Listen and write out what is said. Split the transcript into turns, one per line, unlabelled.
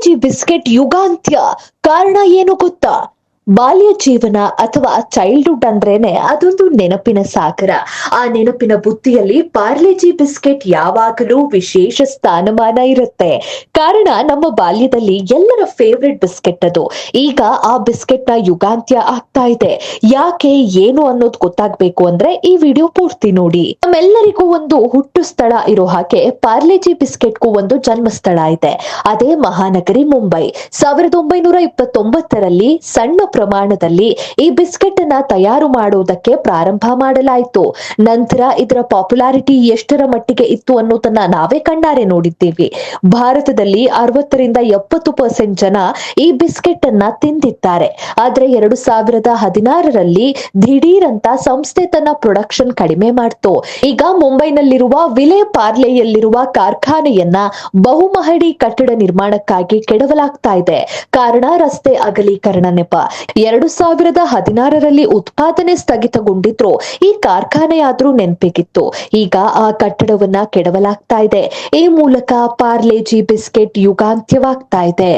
Parle-G biscuit ಯುಗಾಂತ್ಯ ಕಾರಣ ಏನು ಗೊತ್ತಾ? ಬಾಲ್ಯ ಜೀವನ ಅಥವಾ ಚೈಲ್ಡ್ಹುಡ್ ಅಂದ್ರೇನೆ ಅದೊಂದು ನೆನಪಿನ ಸಾಗರ. ಆ ನೆನಪಿನ ಬುತ್ತಿಯಲ್ಲಿ ಪಾರ್ಲೆಜಿ ಬಿಸ್ಕೆಟ್ ಯಾವಾಗಲೂ ವಿಶೇಷ ಸ್ಥಾನಮಾನ ಇರುತ್ತೆ. ಕಾರಣ ನಮ್ಮ ಬಾಲ್ಯದಲ್ಲಿ ಎಲ್ಲರ ಫೇವ್ರೆಟ್ ಬಿಸ್ಕೆಟ್ ಅದು. ಈಗ ಆ ಬಿಸ್ಕೆಟ್ ನ ಯುಗಾಂತ್ಯ ಆಗ್ತಾ ಇದೆ. ಯಾಕೆ ಏನು ಅನ್ನೋದು ಗೊತ್ತಾಗ್ಬೇಕು ಅಂದ್ರೆ ಈ ವಿಡಿಯೋ ಪೂರ್ತಿ ನೋಡಿ. ನಮ್ಮೆಲ್ಲರಿಗೂ ಒಂದು ಹುಟ್ಟು ಸ್ಥಳ ಇರೋ ಹಾಗೆ ಪಾರ್ಲೆಜಿ ಬಿಸ್ಕೆಟ್ಗೂ ಒಂದು ಜನ್ಮಸ್ಥಳ ಇದೆ. ಅದೇ ಮಹಾನಗರಿ ಮುಂಬೈ. 1929ರಲ್ಲಿ ಸಣ್ಣ ಪ್ರಮಾಣದಲ್ಲಿ ಈ ಬಿಸ್ಕೆಟ್ ಅನ್ನ ತಯಾರು ಮಾಡುವುದಕ್ಕೆ ಪ್ರಾರಂಭ ಮಾಡಲಾಯಿತು. ನಂತರ ಇದರ ಪಾಪ್ಯುಲಾರಿಟಿ ಎಷ್ಟರ ಮಟ್ಟಿಗೆ ಇತ್ತು ಅನ್ನೋದನ್ನ ನಾವೇ ಕಣ್ಣಾರೆ ನೋಡಿದ್ದೀವಿ. ಭಾರತದಲ್ಲಿ 60ರಿಂದ 70% ಜನ ಈ ಬಿಸ್ಕೆಟ್ ಅನ್ನ ತಿಂದಿದ್ದಾರೆ. ಆದ್ರೆ 2016ರಲ್ಲಿ ದಿಢೀರಂತ ಸಂಸ್ಥೆ ತನ್ನ ಪ್ರೊಡಕ್ಷನ್ ಕಡಿಮೆ ಮಾಡ್ತು. ಈಗ ಮುಂಬೈನಲ್ಲಿರುವ ವಿಲೆ ಪಾರ್ಲೆಯಲ್ಲಿರುವ ಕಾರ್ಖಾನೆಯನ್ನ ಬಹುಮಹಡಿ ಕಟ್ಟಡ ನಿರ್ಮಾಣಕ್ಕಾಗಿ ಕೆಡವಲಾಗ್ತಾ ಇದೆ. ಕಾರಣ ರಸ್ತೆ ಅಗಲೀಕರಣ ನೆಪ. 2016ರಲ್ಲಿ ಉತ್ಪಾದನೆ ಸ್ಥಗಿತಗೊಂಡಿದ್ರು ಈ ಕಾರ್ಖಾನೆಯಾದ್ರೂ ನೆನಪಿಗಿತ್ತು. ಈಗ ಆ ಕಟ್ಟಡವನ್ನ ಕೆಡವಲಾಗ್ತಾ ಇದೆ. ಈ ಮೂಲಕ ಪಾರ್ಲೆಜಿ ಬಿಸ್ಕೆಟ್ ಯುಗಾಂತ್ಯವಾಗ್ತಾ ಇದೆ.